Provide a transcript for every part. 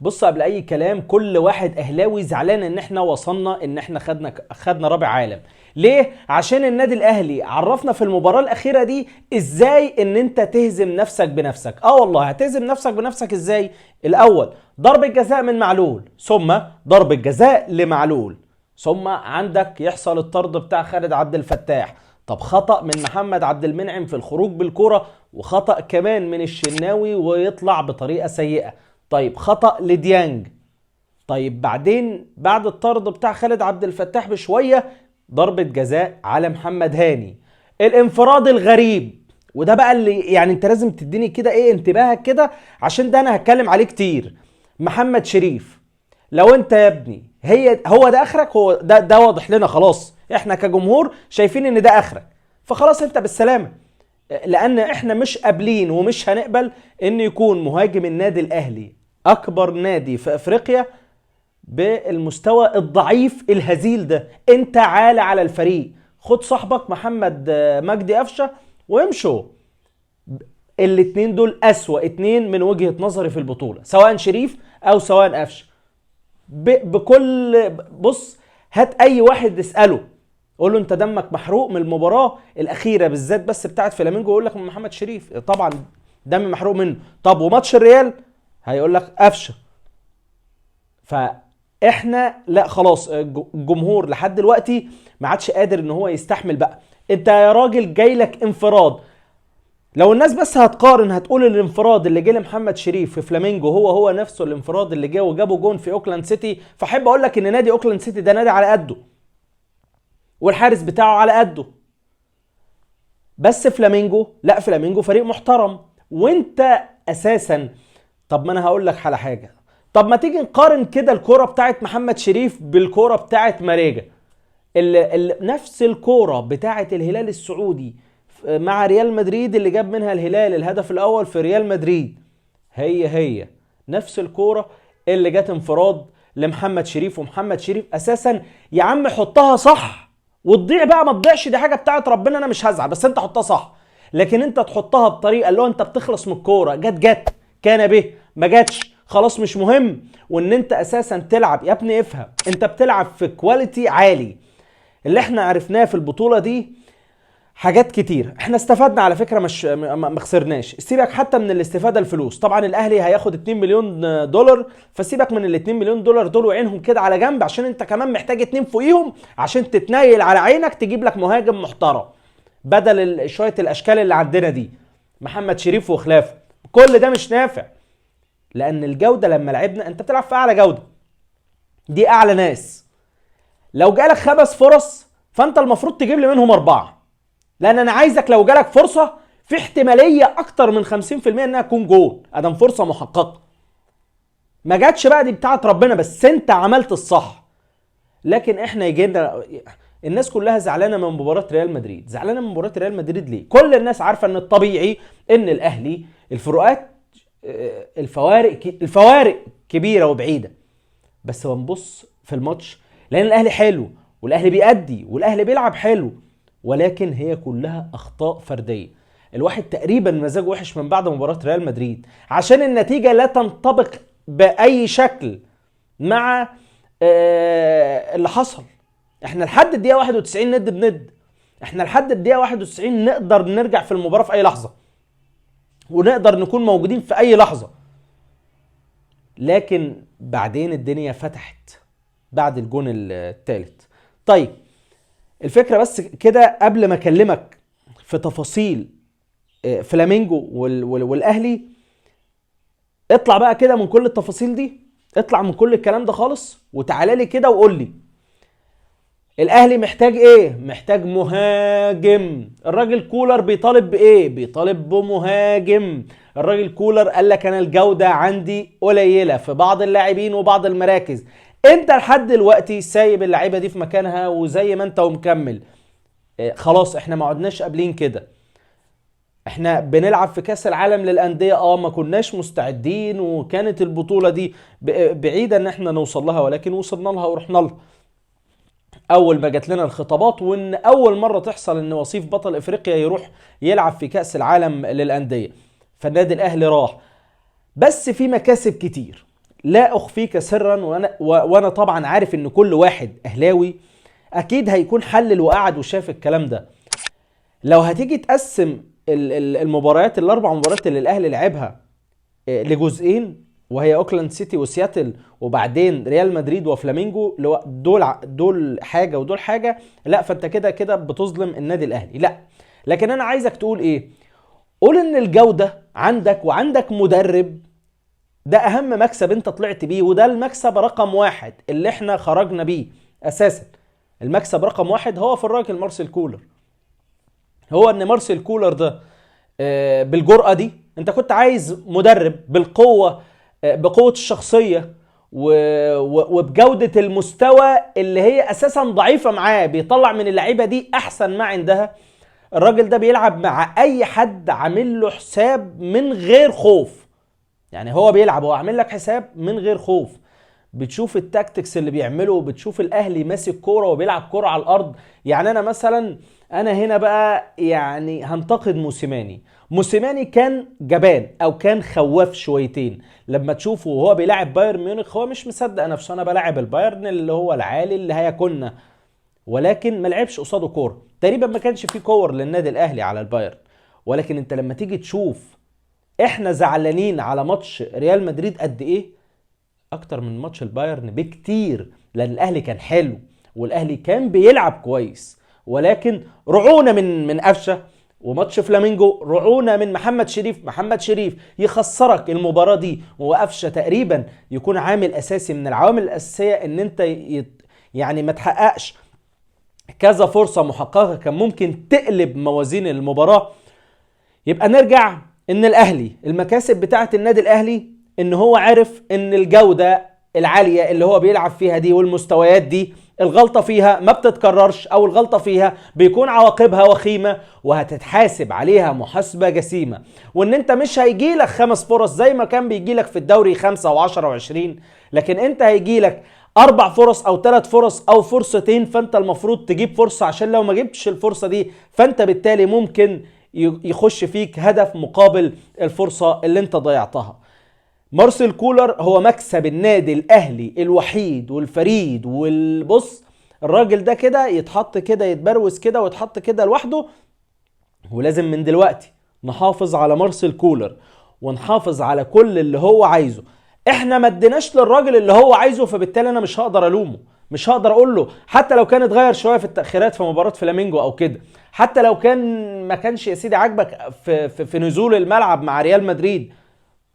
بص، قبل اي كلام، كل واحد اهلاوي زعلان ان احنا وصلنا ان احنا خدنا رابع عالم. ليه؟ عشان النادي الاهلي عرفنا في المباراة الاخيرة دي ازاي ان انت تهزم نفسك بنفسك. والله هتهزم نفسك بنفسك ازاي؟ الاول ضربة جزاء من معلول، ثم ضربة جزاء لمعلول، ثم عندك يحصل الطرد بتاع خالد عبد الفتاح. طب خطأ من محمد عبد المنعم في الخروج بالكرة، وخطأ كمان من الشناوي ويطلع بطريقة سيئة. طيب خطأ لديانج. طيب بعدين بعد الطرد بتاع خالد عبد الفتاح بشوية ضربة جزاء على محمد هاني. الانفراد الغريب، وده بقى اللي يعني انت لازم تديني كده ايه انتباهك كده، عشان ده انا هتكلم عليه كتير. محمد شريف، لو انت يا ابني هو ده اخرك، هو ده واضح لنا خلاص، احنا كجمهور شايفين ان ده اخرك، فخلاص انت بالسلامة. لان احنا مش قابلين ومش هنقبل ان يكون مهاجم النادي الاهلي، اكبر نادي في افريقيا، بالمستوى الضعيف الهزيل ده. انت عالي على الفريق، خد صاحبك محمد مجدي قفشه وامشوا. الاتنين دول اسوأ اتنين من وجهة نظري في البطولة، سواء شريف او سواء قفشه. بكل بص، هات اي واحد اساله قول له انت دمك محروق من المباراه الاخيره بالذات بس بتاعت فلامينجو، يقول لك من محمد شريف طبعا دم محروق منه. طب وماتش الريال هيقول لك قفشه. فاحنا لا خلاص، الجمهور لحد دلوقتي ما عادش قادر ان هو يستحمل بقى. انت يا راجل جاي لك انفراد، لو الناس بس هتقارن هتقول الانفراد اللي جه لمحمد شريف في فلامينجو هو نفسه الانفراد اللي جه وجابه جون في اوكلاند سيتي، فاحب اقول لك ان نادي اوكلاند سيتي ده نادي على قده والحارس بتاعه على قده. بس فلامينجو لا، فلامينجو فريق محترم وانت اساسا. طب ما انا هقول لك على حاجه، طب ما تيجي نقارن كده الكوره بتاعت محمد شريف بالكوره بتاعت ماريجا. نفس الكوره بتاعت الهلال السعودي مع ريال مدريد اللي جاب منها الهلال الهدف الاول في ريال مدريد، هي نفس الكوره اللي جت انفراد لمحمد شريف. ومحمد شريف اساسا يا عم حطها صح وتضيع بقى، ما تضيعش، دي حاجه بتاعت ربنا، انا مش هزعل، بس انت حطها صح. لكن انت تحطها بطريقه اللي هو انت بتخلص من الكوره، جت كان به، ما جاتش خلاص مش مهم. وان انت اساسا تلعب يا ابني، افهم، انت بتلعب في كواليتي عالي. اللي احنا عرفناه في البطوله دي حاجات كتير، احنا استفدنا على فكره، مش ما خسرناش. سيبك حتى من الاستفاده الفلوس، طبعا الاهلي هياخد 2 مليون دولار، فسيبك من ال 2 مليون دولار دول وعينهم كده على جنب، عشان انت كمان محتاج 2 فوقيهم عشان تتنيل على عينك تجيب لك مهاجم محترم بدل شويه الاشكال اللي عندنا دي، محمد شريف وخلافه. كل ده مش نافع، لان الجوده لما لعبنا انت بتلعب في اعلى جوده، دي اعلى ناس. لو جالك 5 فرص فانت المفروض تجيب لي منهم 4، لان انا عايزك لو جالك فرصه في احتماليه اكتر من 50% انها تكون جول، ادام فرصه محققه. ما جاتش بقى، دي بتاعت ربنا، بس انت عملت الصح. لكن احنا يجينا الناس كلها زعلانه من مباراه ريال مدريد. زعلانه من مباراه ريال مدريد ليه؟ كل الناس عارفه ان الطبيعي ان الاهلي الفروقات الفوارق كبيره وبعيده، بس بنبص في الماتش لان الاهلي حلو والاهلي بيأدي والاهلي بيلعب حلو، ولكن هي كلها اخطاء فرديه. الواحد تقريبا مزاجه وحش من بعد مباراه ريال مدريد عشان النتيجه لا تنطبق باي شكل مع اللي حصل. احنا لحد الدقيقه 91 ند بند، احنا لحد الدقيقه 91 نقدر نرجع في المباراه في اي لحظه ونقدر نكون موجودين في اي لحظه، لكن بعدين الدنيا فتحت بعد الجون الثالث. طيب الفكرة بس كده قبل ما اكلمك في تفاصيل فلامينجو والاهلي، اطلع بقى كده من كل التفاصيل دي، اطلع من كل الكلام ده خالص وتعالى لي كده وقول لي الاهلي محتاج ايه؟ محتاج مهاجم. الراجل كولر بيطالب بايه؟ بيطالب بمهاجم. الراجل كولر قال لك انا الجودة عندي قليلة في بعض اللاعبين وبعض المراكز. انت لحد دلوقتي سايب اللعيبة دي في مكانها وزي ما انت ومكمل. خلاص احنا ما عدناش قابلين كده، احنا بنلعب في كاس العالم للأندية، ما كناش مستعدين وكانت البطولة دي بعيدة ان احنا نوصل لها، ولكن وصلنا لها ورحنا لها. اول ما جات لنا الخطابات وان اول مره تحصل ان وصيف بطل افريقيا يروح يلعب في كاس العالم للانديه، فالنادي الاهلي راح. بس في مكاسب كتير، لا اخفيك سرا، وانا طبعا عارف ان كل واحد اهلاوي اكيد هيكون حلل وقعد وشاف الكلام ده. لو هتيجي تقسم المباريات الاربع مباريات اللي الاهلي لعبها لجزئين، وهي اوكلاند سيتي وسياتل وبعدين ريال مدريد وفلامينجو، اللي هو دول حاجه ودول حاجه، لا فانت كده كده بتظلم النادي الاهلي. لا، لكن انا عايزك تقول ايه؟ قول ان الجوده عندك وعندك مدرب، ده اهم مكسب انت طلعت بيه، وده المكسب رقم واحد اللي احنا خرجنا بيه اساسا. المكسب رقم واحد هو في الراجل مارسيل كولر، هو ان مارسيل كولر ده بالجرأة دي، انت كنت عايز مدرب بالقوة، بقوة الشخصية وبجودة المستوى اللي هي اساسا ضعيفة معاه، بيطلع من اللعيبة دي احسن ما عندها. الراجل ده بيلعب مع اي حد عامل له حساب من غير خوف، يعني هو بيلعب، هو عامل لك حساب من غير خوف. بتشوف التاكتكس اللي بيعمله، بتشوف الاهلي ماسك كوره وبيلعب كوره على الارض. يعني انا مثلا، انا هنا بقى يعني هنتقد موسيماني كان جبان او كان خواف شويتين. لما تشوفه وهو بيلاعب بايرن ميونخ هو مش مصدق نفسه، انا بلاعب البايرن اللي هو العالي اللي هيكون، ولكن ما لعبش قصاده كوره تقريبا، ما كانش فيه كور للنادي الاهلي على البايرن. ولكن انت لما تيجي تشوف احنا زعلانين على ماتش ريال مدريد قد ايه، اكتر من ماتش البايرن بكتير، لان الاهلي كان حلو والاهلي كان بيلعب كويس، ولكن رعونا من قفشه. وماتش فلامينجو رعونا من محمد شريف يخسرك المباراه دي، وقفشه تقريبا يكون عامل اساسي من العوامل الاساسيه ان انت يعني ما تحققش كذا فرصه محققه كان ممكن تقلب موازين المباراه. يبقى نرجع ان الاهلي، المكاسب بتاعه النادي الاهلي ان هو عرف ان الجودة العالية اللي هو بيلعب فيها دي والمستويات دي الغلطة فيها ما بتتكررش، او الغلطة فيها بيكون عواقبها وخيمة وهتتحاسب عليها محاسبة جسيمة. وان انت مش هيجيلك 5 فرص زي ما كان بيجيلك في الدوري 5 و10 و20، لكن انت هيجيلك 4 فرص او 3 فرص او فرصتين، فانت المفروض تجيب فرصة، عشان لو ما جبتش الفرصة دي فانت بالتالي ممكن يخش فيك هدف مقابل الفرصة اللي انت ضيعتها. مارسيل كولر هو مكسب النادي الاهلي الوحيد والفريد، والبص الراجل ده كده يتحط كده، يتبروز كده ويتحط كده لوحده. ولازم من دلوقتي نحافظ على مارسيل كولر ونحافظ على كل اللي هو عايزه. احنا ما اديناش للراجل اللي هو عايزه، فبالتالي انا مش هقدر الومه، مش هقدر اقول له حتى لو كان اتغير شويه في التاخيرات في مباراه فلامينجو او كده، حتى لو كان ما كانش يا سيدي عاجبك في نزول الملعب مع ريال مدريد،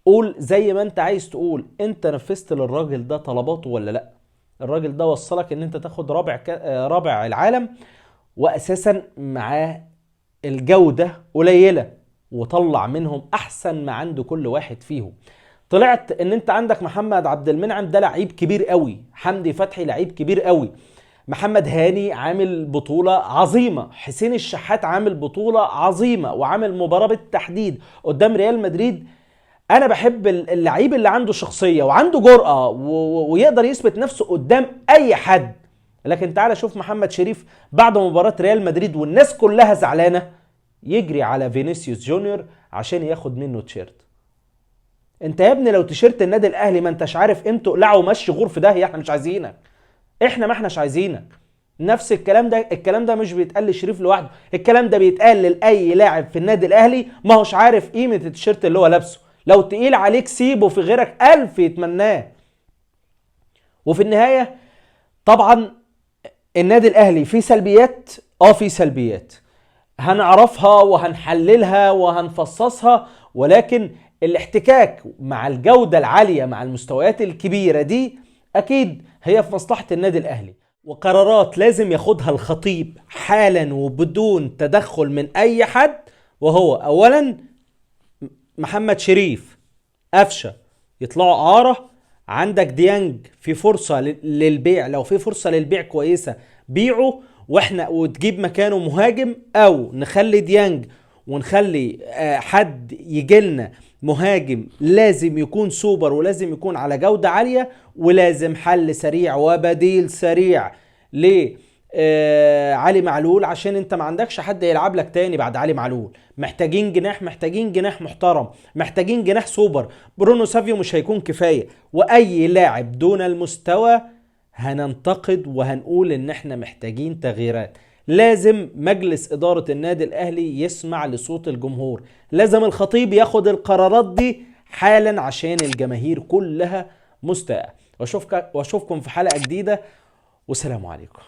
قول زي ما انت عايز تقول. انت نفذت للراجل ده طلباته ولا لا؟ الراجل ده وصلك ان انت تاخد رابع العالم، واساسا معاه الجودة قليلة، وطلع منهم احسن ما عنده كل واحد فيهم. طلعت ان انت عندك محمد عبد المنعم ده لعيب كبير قوي، حمدي فتحي لعيب كبير قوي، محمد هاني عامل بطولة عظيمة، حسين الشحات عامل بطولة عظيمة وعامل مباراة بالتحديد قدام ريال مدريد. انا بحب اللعيب اللي عنده شخصية وعنده جرأة ويقدر يثبت نفسه قدام اي حد. لكن تعالى شوف محمد شريف بعد مباراة ريال مدريد والناس كلها زعلانة، يجري على فينيسيوس جونيور عشان ياخد منه تيشيرت. انت يا ابني لو تيشيرت النادي الاهلي ما انتش عارف قيمته، اقلعه ومشي غور في داهية، احنا مش عايزينك، احنا ما احناش عايزينك. نفس الكلام ده مش بيتقال لشريف لوحده، الكلام ده بيتقال لاي لاعب في النادي الاهلي ما هوش عارف قيمة التيشيرت اللي هو لابسه. لو تقيل عليك سيبه، في غيرك 1000 يتمناه. وفي النهاية طبعا النادي الاهلي فيه سلبيات، في سلبيات هنعرفها وهنحللها وهنفصصها، ولكن الاحتكاك مع الجودة العالية مع المستويات الكبيرة دي اكيد هي في مصلحة النادي الاهلي. وقرارات لازم ياخدها الخطيب حالا وبدون تدخل من اي حد، وهو اولا محمد شريف، قفشه يطلعوا اعاره، عندك ديانج في فرصه للبيع، لو في فرصه للبيع كويسه بيعه وتجيب مكانه مهاجم، او نخلي ديانج ونخلي حد يجيلنا مهاجم لازم يكون سوبر ولازم يكون على جودة عالية، ولازم حل سريع وبديل سريع علي معلول، عشان انت ما عندكش حد يلعب لك تاني بعد علي معلول. محتاجين جناح، محتاجين جناح محترم، محتاجين جناح سوبر. برونو سافيو مش هيكون كفاية، واي لاعب دون المستوى هننتقد وهنقول ان احنا محتاجين تغييرات. لازم مجلس إدارة النادي الأهلي يسمع لصوت الجمهور، لازم الخطيب ياخد القرارات دي حالا عشان الجماهير كلها مستاءة. واشوفكم في حلقة جديدة، والسلام عليكم.